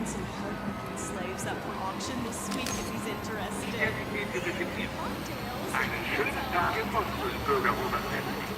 some hardworking slaves up for auction this week if he's interested. Einen schönen Tag im Bundesbürger Oberfläche.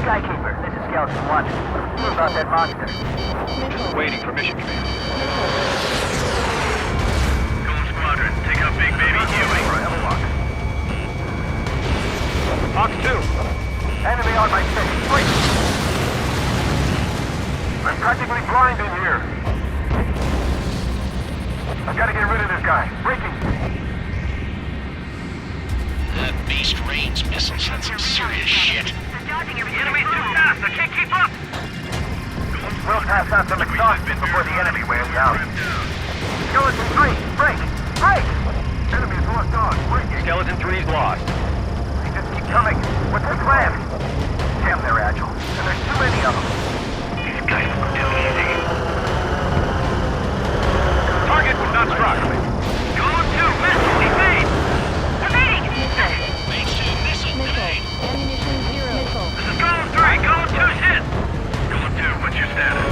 Skykeeper, this is Skeleton 1. What about that monster? Just waiting for mission command. Golem Squadron, take out Big Baby Huey. Hawk 2. Enemy on my 6. Wait! I'm practically blind in here. I've got to get rid of this guy. Breaking. That beast rains missiles. That's some serious shit. The enemy's too fast. I can't keep up. We'll pass out some exhaustion before the enemy wears out. Skeleton 3, break! Break! Enemy's lost on. Breaking. Skeleton 3's lost. We just keep coming. What's the plan? Damn, they're agile. And there's too many of them. These guys are too easy. Target was not struck. Going to missile evade. Evading. Phase 2 missile grenade. Ammunition 0. Missile. This is going 3. Going 2's hit. Going 2. What's your status?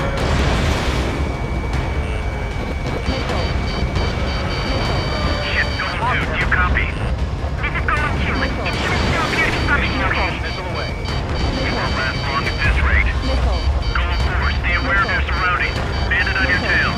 Missile. Shit. Going 2. Do you copy? This is going 2. It should still appear to function okay. Missile away. Missile. Last long at this rate. Missile. Going 4. Stay aware of your surroundings. Bandit on your tail.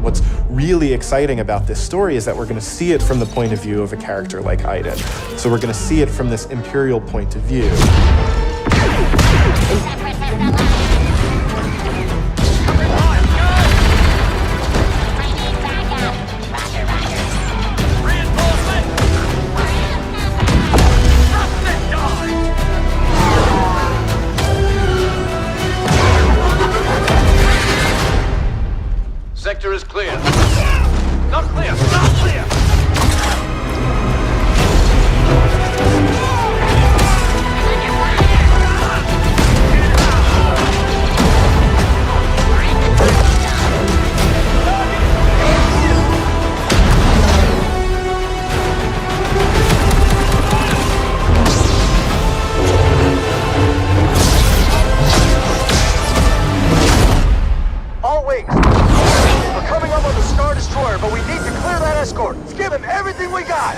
What's really exciting about this story is that we're going to see it from the point of view of a character like Iden. So we're going to see it from this Imperial point of view. Sector is clear. Not clear! Not clear! All wings. We're coming up on the Star Destroyer, but we need to clear that escort. Let's give him everything we got.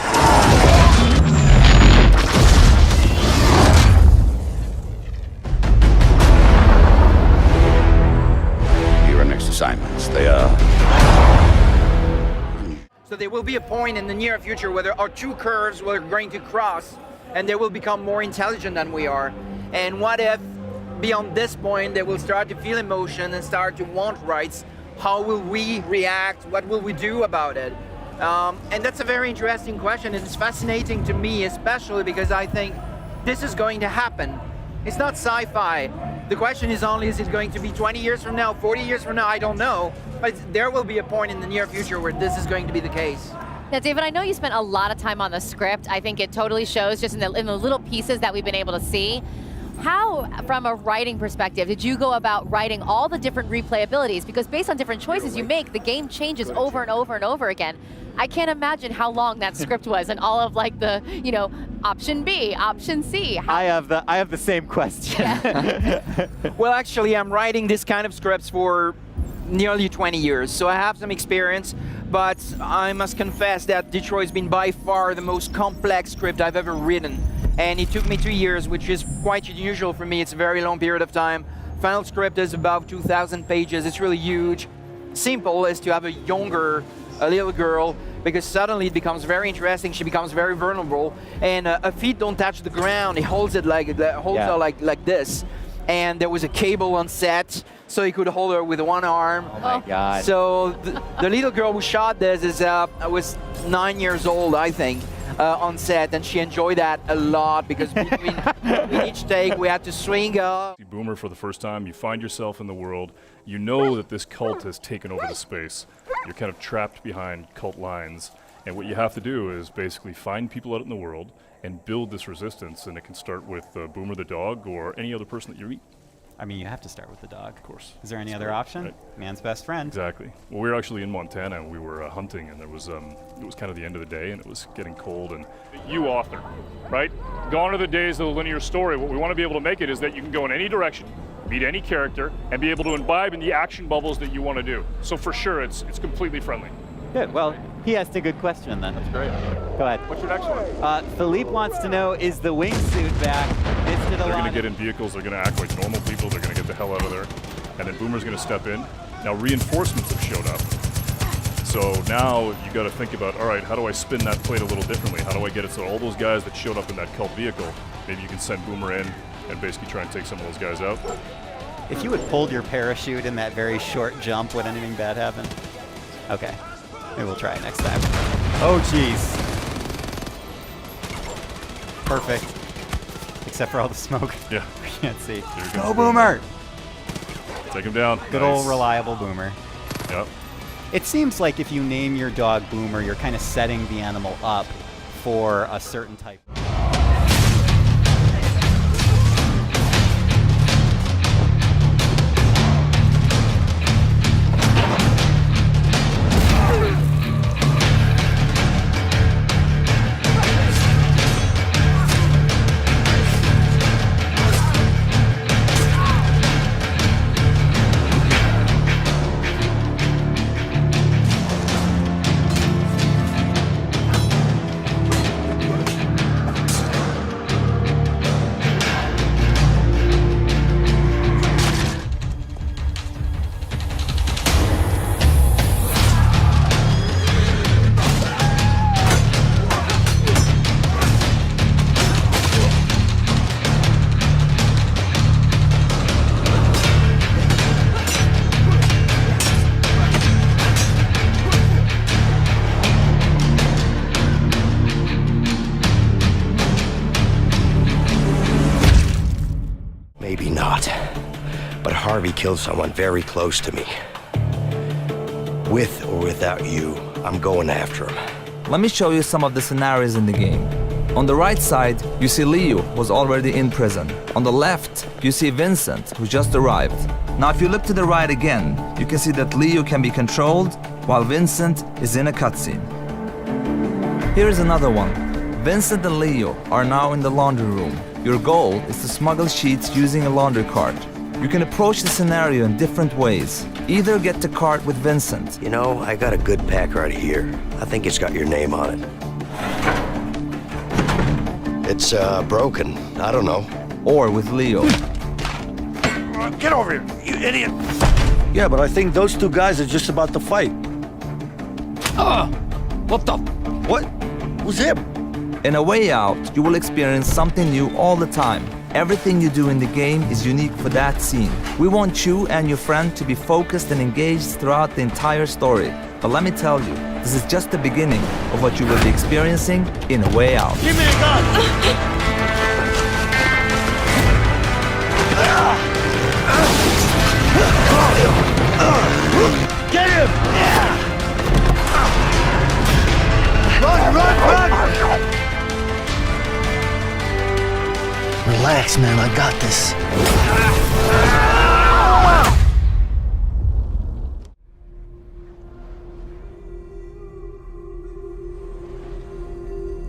Your next assignments, they are... So there will be a point in the near future where there are two curves we're going to cross and they will become more intelligent than we are. And what if beyond this point they will start to feel emotion and start to want rights? How will we react? What will we do about it? And that's a very interesting question, and it's fascinating to me, especially because I think this is going to happen. It's not sci-fi. The question is only, is it going to be 20 years from now, 40 years from now? I don't know. But there will be a point in the near future where this is going to be the case. Now, David, I know you spent a lot of time on the script. I think it totally shows just in the little pieces that we've been able to see. How, from a writing perspective, did you go about writing all the different replayabilities? Because based on different choices you make, the game changes over and over and over again. I can't imagine how long that script was and all of like the, you know, option B, option C. I have the same question. Yeah. Well, actually, I'm writing this kind of scripts for nearly 20 years, so I have some experience, but I must confess that Detroit's been by far the most complex script I've ever written. And it took me 2 years, which is quite unusual for me. It's a very long period of time. Final script is about 2,000 pages. It's really huge. Simple is to have a little girl because suddenly it becomes very interesting. She becomes very vulnerable, and her feet don't touch the ground. He holds it like her like this, and there was a cable on set, so he could hold her with one arm. Oh my God. So the little girl who shot this was 9 years old, I think. On set, and she enjoyed that a lot because between each take we had to swing her. You Boomer for the first time, you find yourself in the world, you know that this cult has taken over the space. You're kind of trapped behind cult lines, and what you have to do is basically find people out in the world and build this resistance, and it can start with Boomer the dog or any other person that you meet. I mean, you have to start with the dog. Of course. Is there any other option? Right. Man's best friend. Exactly. Well, we were actually in Montana, and we were hunting, and there was it was kind of the end of the day, and it was getting cold. And you author, right? Gone are the days of the linear story. What we want to be able to make it is that you can go in any direction, meet any character, and be able to imbibe in the action bubbles that you want to do. So for sure, it's completely friendly. Good. Well, he asked a good question then. That's great. Go ahead. What's your next one? Philippe wants to know, is the wingsuit back? They're going to get in vehicles, they're going to act like normal people, they're going to get the hell out of there, and then Boomer's going to step in. Now reinforcements have showed up. So now you got to think about, all right, how do I spin that plate a little differently? How do I get it so all those guys that showed up in that cult vehicle, maybe you can send Boomer in and basically try and take some of those guys out. If you had pulled your parachute in that very short jump, would anything bad happen? Okay. Maybe we'll try it next time. Oh, jeez. Perfect. Except for all the smoke. Yeah. I can't see. Go Boomer! Take him down. Good old reliable Boomer. Yep. It seems like if you name your dog Boomer, you're kind of setting the animal up for a certain type. Maybe not. But Harvey killed someone very close to me. With or without you, I'm going after him. Let me show you some of the scenarios in the game. On the right side, you see Leo, who's already in prison. On the left, you see Vincent, who just arrived. Now if you look to the right again, you can see that Leo can be controlled, while Vincent is in a cutscene. Here is another one. Vincent and Leo are now in the laundry room. Your goal is to smuggle sheets using a laundry cart. You can approach the scenario in different ways. Either get the cart with Vincent. You know, I got a good pack right here. I think it's got your name on it. It's broken. I don't know. Or with Leo. Get over here, you idiot! Yeah, but I think those two guys are just about to fight. What the? What? Who's him? In A Way Out, you will experience something new all the time. Everything you do in the game is unique for that scene. We want you and your friend to be focused and engaged throughout the entire story. But let me tell you, this is just the beginning of what you will be experiencing in A Way Out. Give me a gun! Get him! Run! Relax, man, I got this.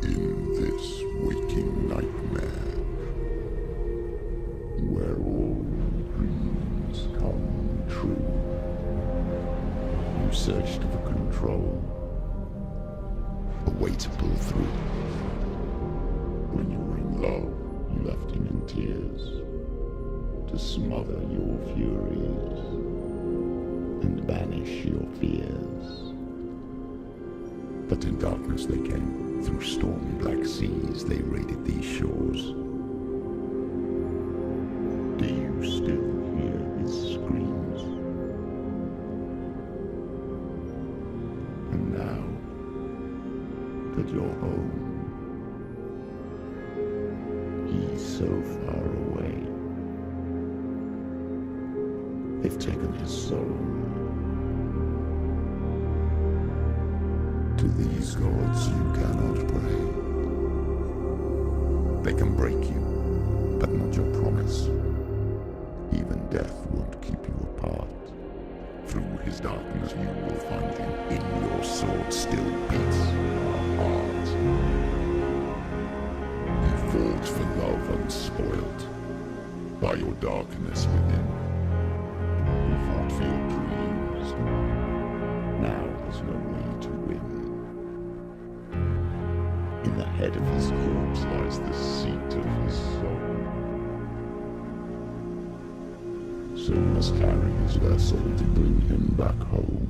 In this waking nightmare, where all dreams come true, you searched for control, a way to pull through. When you were in love, you left him in tears to smother your furies and banish your fears. But in darkness they came. Through stormy black seas they raided these shores. Do you still hear his screams? And now that you're home, he's so far away. They've taken his soul. To these gods you cannot pray. They can break you, but not your promise. Even death won't keep you apart. Through his darkness you will find him. In your sword still beats your heart. You fought for love unspoiled by your darkness within. You fought for your dreams. Now there's no way to win. In the head of his corpse lies the seat of his soul. So we must carry his vessel to bring him back home.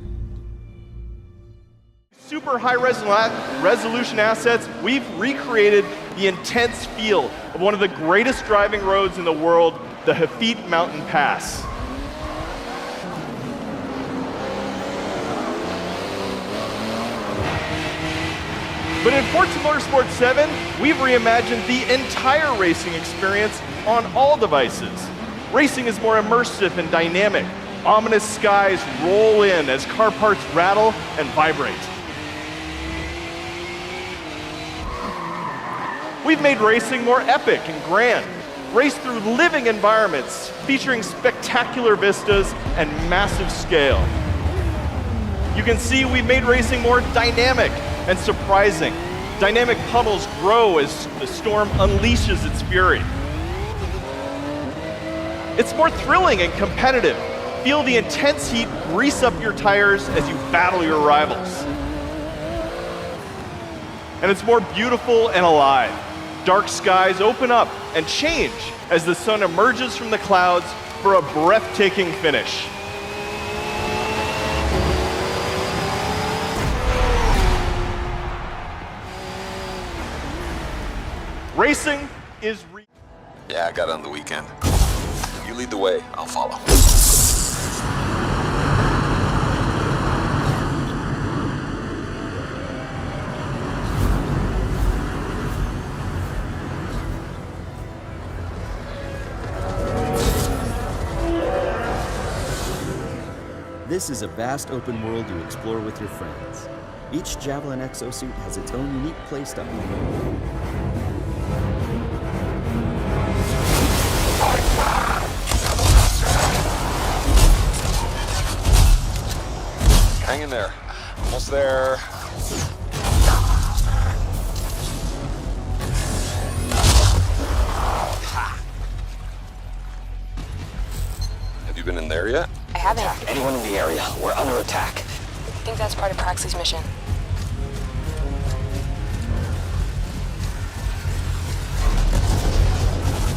Super high resolution assets, we've recreated the intense feel of one of the greatest driving roads in the world, the Hafit Mountain Pass. But in Forza Motorsport 7, we've reimagined the entire racing experience on all devices. Racing is more immersive and dynamic. Ominous skies roll in as car parts rattle and vibrate. We've made racing more epic and grand. Race through living environments featuring spectacular vistas and massive scale. You can see we've made racing more dynamic and surprising. Dynamic puddles grow as the storm unleashes its fury. It's more thrilling and competitive. Feel the intense heat grease up your tires as you battle your rivals. And it's more beautiful and alive. Dark skies open up and change as the sun emerges from the clouds for a breathtaking finish. Racing is Yeah, I got it on the weekend. You lead the way, I'll follow. This is a vast open world you explore with your friends. Each Javelin exosuit has its own unique playstyle. Hang in there. Almost there. Have you been in there yet? I haven't. Anyone in the area? We're under attack. I think that's part of Praxley's mission.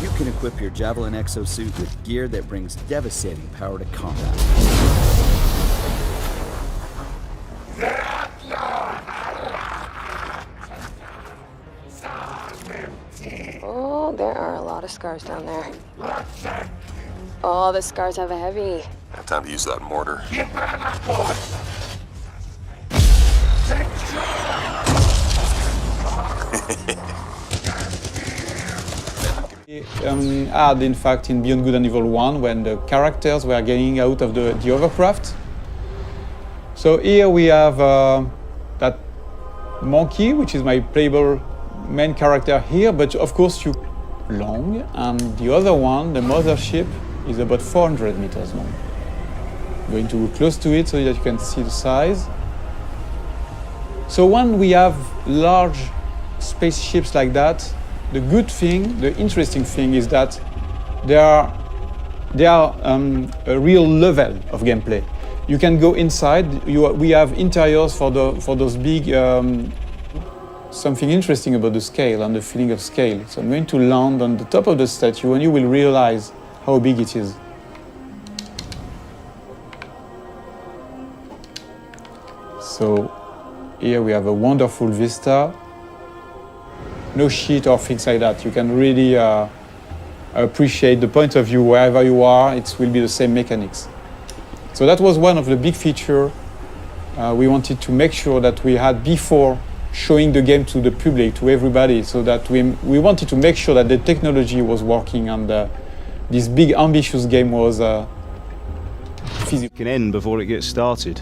You can equip your Javelin exosuit with gear that brings devastating power to combat. Oh, there are a lot of scars down there. Oh, the scars have a heavy. Have time to use that mortar. Had in fact in Beyond Good and Evil 1 when the characters were getting out of the hovercraft. So here we have that monkey, which is my playable main character here, but of course you long, and the other one, the mothership, is about 400 meters long. I'm going to go close to it so that you can see the size. So when we have large spaceships like that, the good thing, the interesting thing is that they are a real level of gameplay. You can go inside. We have interiors for those big. Something interesting about the scale and the feeling of scale. So I'm going to land on the top of the statue, and you will realize how big it is. So Here we have a wonderful vista. No shit or things like that. You can really appreciate the point of view wherever you are. It will be the same mechanics. So that was one of the big features we wanted to make sure that we had before showing the game to the public, to everybody, so that we wanted to make sure that the technology was working and this big ambitious game was feasible. Can end before it gets started.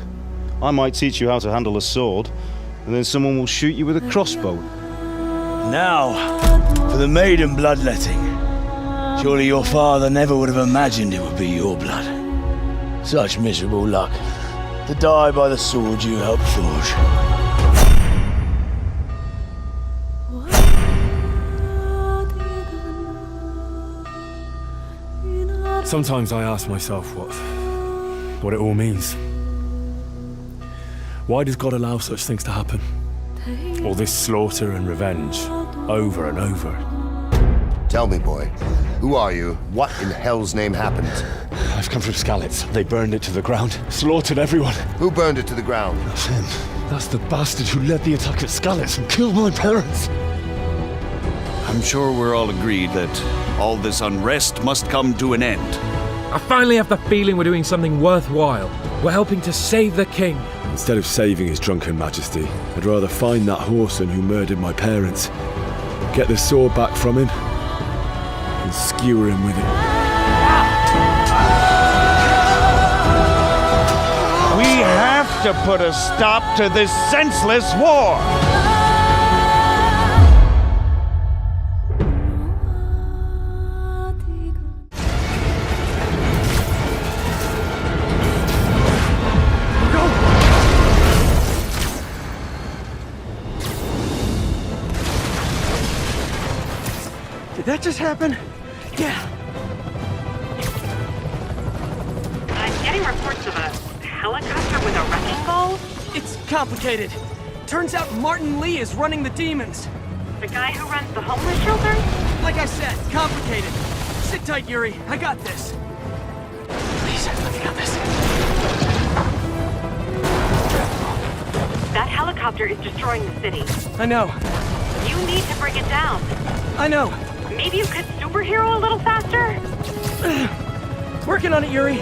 I might teach you how to handle a sword, and then someone will shoot you with a crossbow. Now, for the maiden bloodletting. Surely your father never would have imagined it would be your blood. Such miserable luck, to die by the sword you helped forge. Sometimes I ask myself what it all means. Why does God allow such things to happen? All this slaughter and revenge, over and over. Tell me, boy, who are you? What in hell's name happened? I've come from Skalitz. They burned it to the ground, slaughtered everyone. Who burned it to the ground? That's him. That's the bastard who led the attack at Skalitz and killed my parents. I'm sure we're all agreed that all this unrest must come to an end. I finally have the feeling we're doing something worthwhile. We're helping to save the king. Instead of saving his drunken majesty, I'd rather find that whoreson who murdered my parents, get the sword back from him, and skewer him with it. We have to put a stop to this senseless war! Did that just happen? Yeah. I'm getting reports of a helicopter with a wrecking ball. It's complicated. Turns out Martin Lee is running the demons. The guy who runs the homeless shelter? Like I said, complicated. Sit tight, Yuri. I got this. Please, let me got this. That helicopter is destroying the city. I know. You need to bring it down. I know. Maybe you could superhero a little faster? Working on it, Yuri.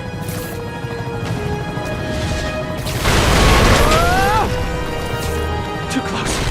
Too close.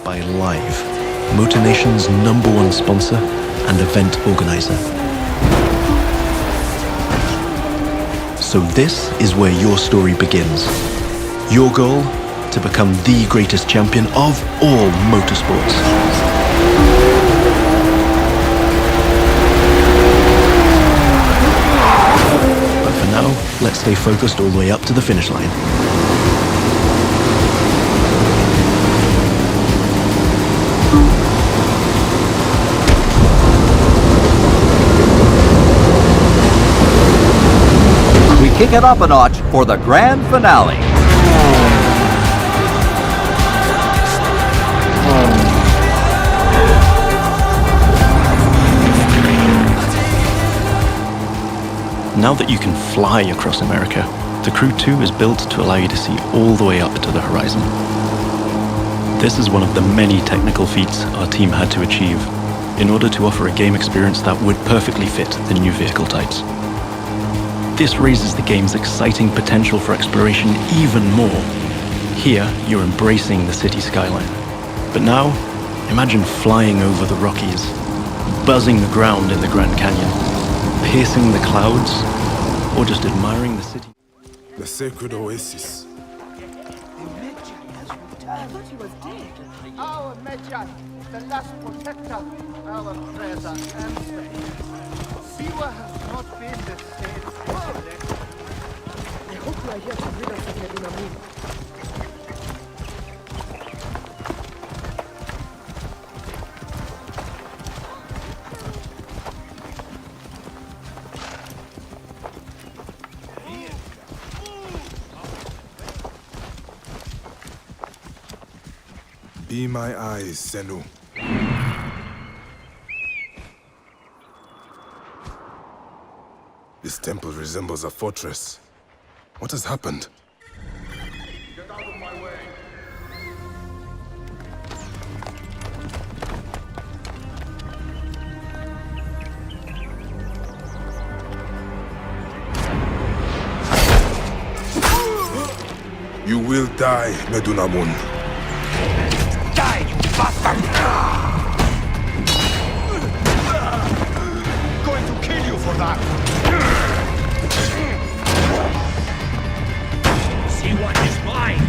By Live, Motor Nation's #1 sponsor and event organizer. So this is where your story begins. Your goal? To become the greatest champion of all motorsports. But for now, let's stay focused all the way up to the finish line. We kick it up a notch for the grand finale. Now that you can fly across America, the Crew 2 is built to allow you to see all the way up to the horizon. This is one of the many technical feats our team had to achieve in order to offer a game experience that would perfectly fit the new vehicle types. This raises the game's exciting potential for exploration even more. Here, you're embracing the city skyline. But now, imagine flying over the Rockies, buzzing the ground in the Grand Canyon, piercing the clouds, or just admiring the city. The sacred oasis. Our Medjay, the last protector, our treasure and space. Siwa has not been the same since then. I hope you are here to rid us of Medunamun. Be my eyes, Senu. This temple resembles a fortress. What has happened? Get out of my way. You will die, Medunamun. Going to kill you for that. See what is mine.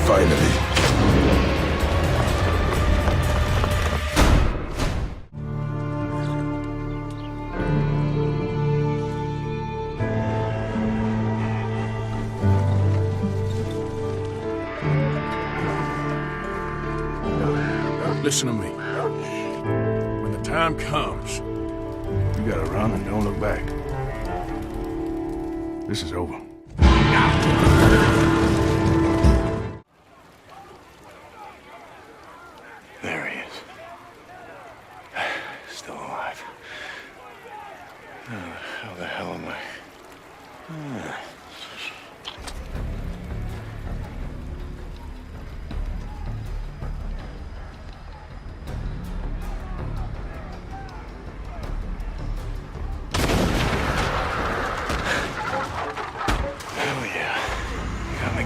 Finally. Listen to me. When the time comes, you gotta run and don't look back. This is over. There he is. Still alive. How the hell am I?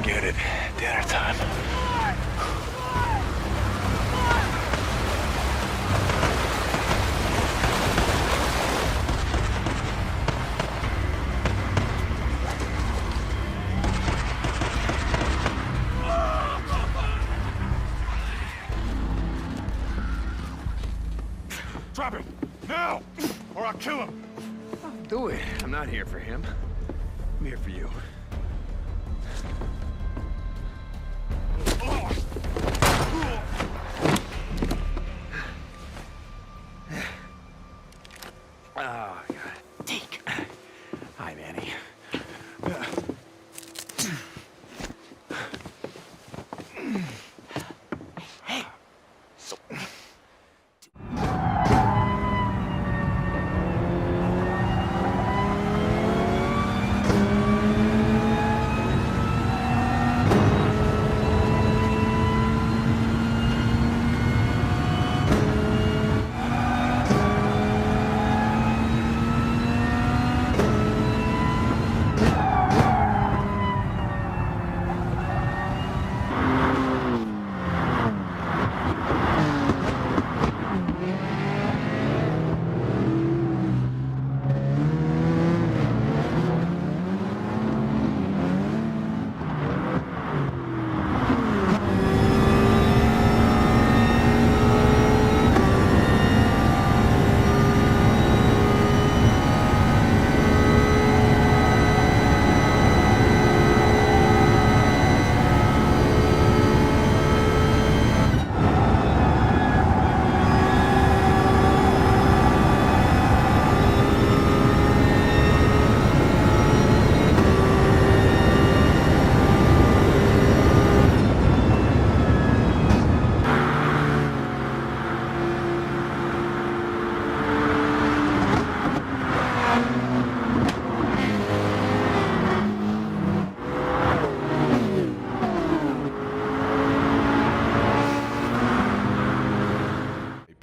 Get it. Dinner time. Drop him! Now! Or I'll kill him! Don't do it. I'm not here for him. I'm here for you. Oh, God. Deke. Hi, Manny. Hey.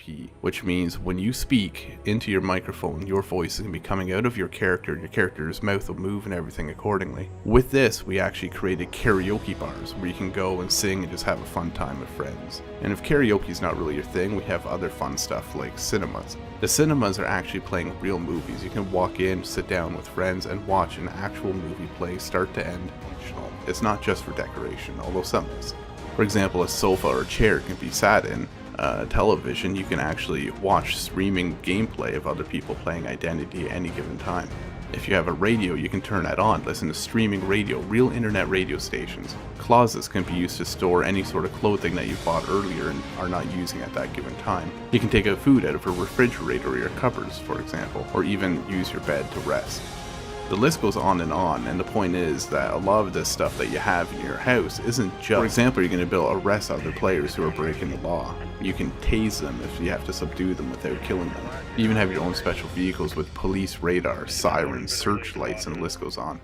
IP, which means when you speak into your microphone, your voice is going to be coming out of your character, and your character's mouth will move and everything accordingly. With this, we actually created karaoke bars where you can go and sing and just have a fun time with friends. And if karaoke is not really your thing, we have other fun stuff like cinemas. The cinemas are actually playing real movies. You can walk in, sit down with friends, and watch an actual movie play start to end functional. It's not just for decoration, although some is. For example, a sofa or a chair can be sat in. Television, you can actually watch streaming gameplay of other people playing Identity at any given time. If you have a radio, you can turn that on, listen to streaming radio, real internet radio stations. Closets can be used to store any sort of clothing that you bought earlier and are not using at that given time. You can take out food out of a refrigerator or your cupboards, for example, or even use your bed to rest. The list goes on, and the point is that a lot of this stuff that you have in your house isn't just, for example, you're going to be able to arrest other players who are breaking the law. You can tase them if you have to subdue them without killing them. You even have your own special vehicles with police radar, sirens, searchlights, and the list goes on.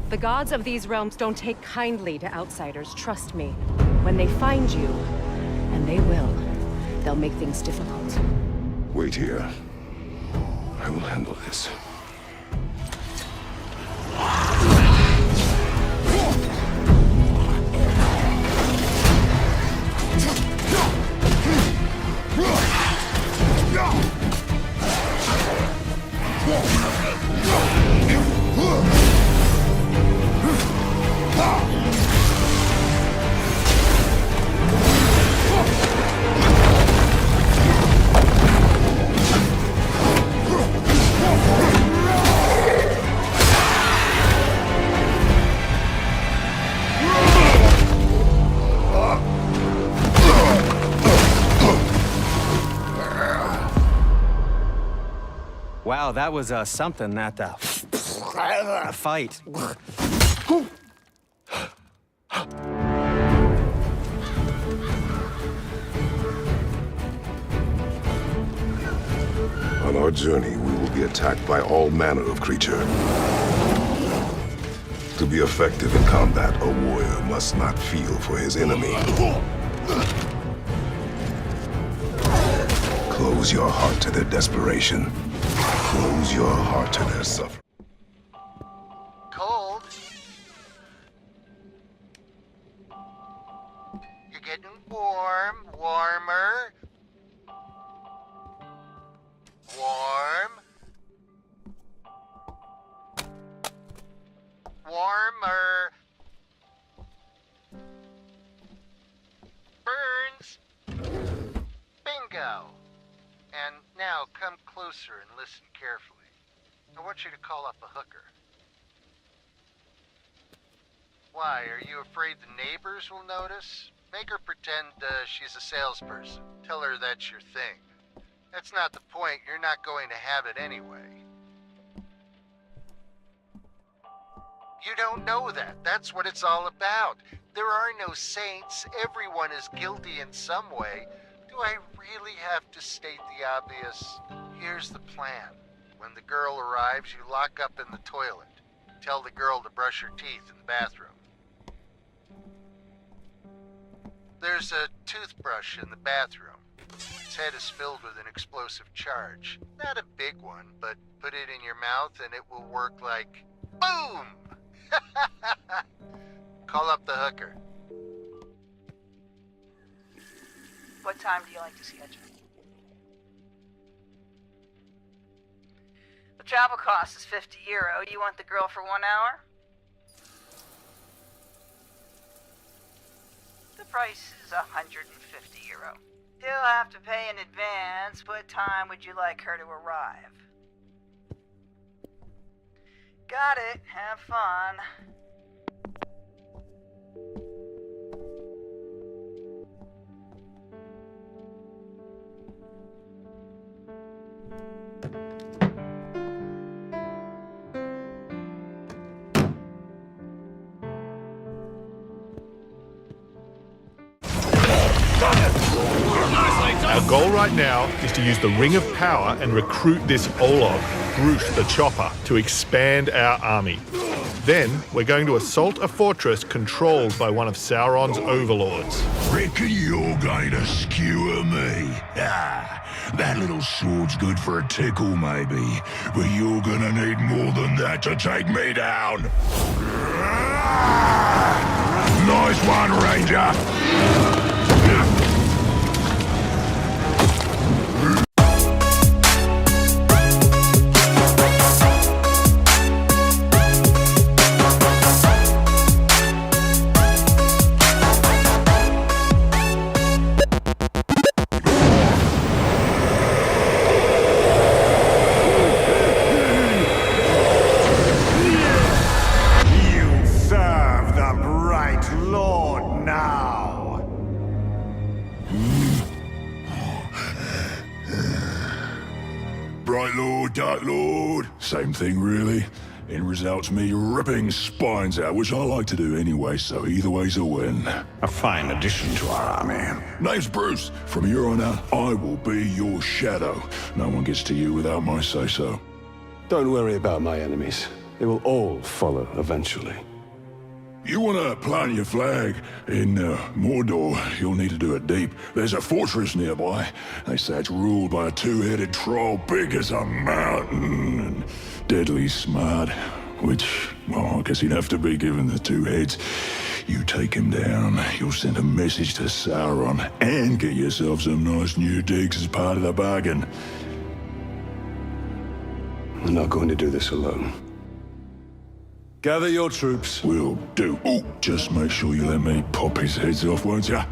The gods of these realms don't take kindly to outsiders, trust me. When they find you, and they will, they'll make things difficult. Wait here. I will handle this. Wow, that was something, that fight. On our journey, we will be attacked by all manner of creature. To be effective in combat, a warrior must not feel for his enemy. Close your heart to their desperation. Close your heart to their suffering. Cold? You're getting warm, warmer. Warm. Warmer. Burns. Bingo. And now come closer and listen carefully. I want you to call up a hooker. Why, are you afraid the neighbors will notice? Make her pretend she's a salesperson. Tell her that's your thing. That's not the point. You're not going to have it anyway. You don't know that. That's what it's all about. There are no saints. Everyone is guilty in some way. Do I really have to state the obvious? Here's the plan. When the girl arrives, you lock up in the toilet. Tell the girl to brush her teeth in the bathroom. There's a toothbrush in the bathroom. Its head is filled with an explosive charge. Not a big one, but put it in your mouth and it will work like boom! Call up the hooker. What time do you like to schedule? The travel cost is €50. You want the girl for 1 hour? The price is €150. You'll have to pay in advance. What time would you like her to arrive? Got it. Have fun. Our goal right now is to use the Ring of Power and recruit this Olog, Groot the Chopper, to expand our army. Then, we're going to assault a fortress controlled by one of Sauron's overlords. Reckon you're going to skewer me? Ah, that little sword's good for a tickle, maybe, but you're gonna need more than that to take me down. Nice one, Ranger. Bright Lord, Dark Lord, same thing really. End result's me ripping spines out, which I like to do anyway, so either way's a win. A fine addition to our army. Name's Bruce. From here on out, I will be your shadow. No one gets to you without my say-so. Don't worry about my enemies. They will all follow eventually. You want to plant your flag in Mordor, you'll need to do it deep. There's a fortress nearby. They say it's ruled by a two-headed troll big as a mountain and deadly smart. Which, well, I guess he'd have to be given the two heads. You take him down, you'll send a message to Sauron and get yourself some nice new digs as part of the bargain. I'm not going to do this alone. Gather your troops. Will do. Oh, just make sure you let me pop his heads off, won't ya?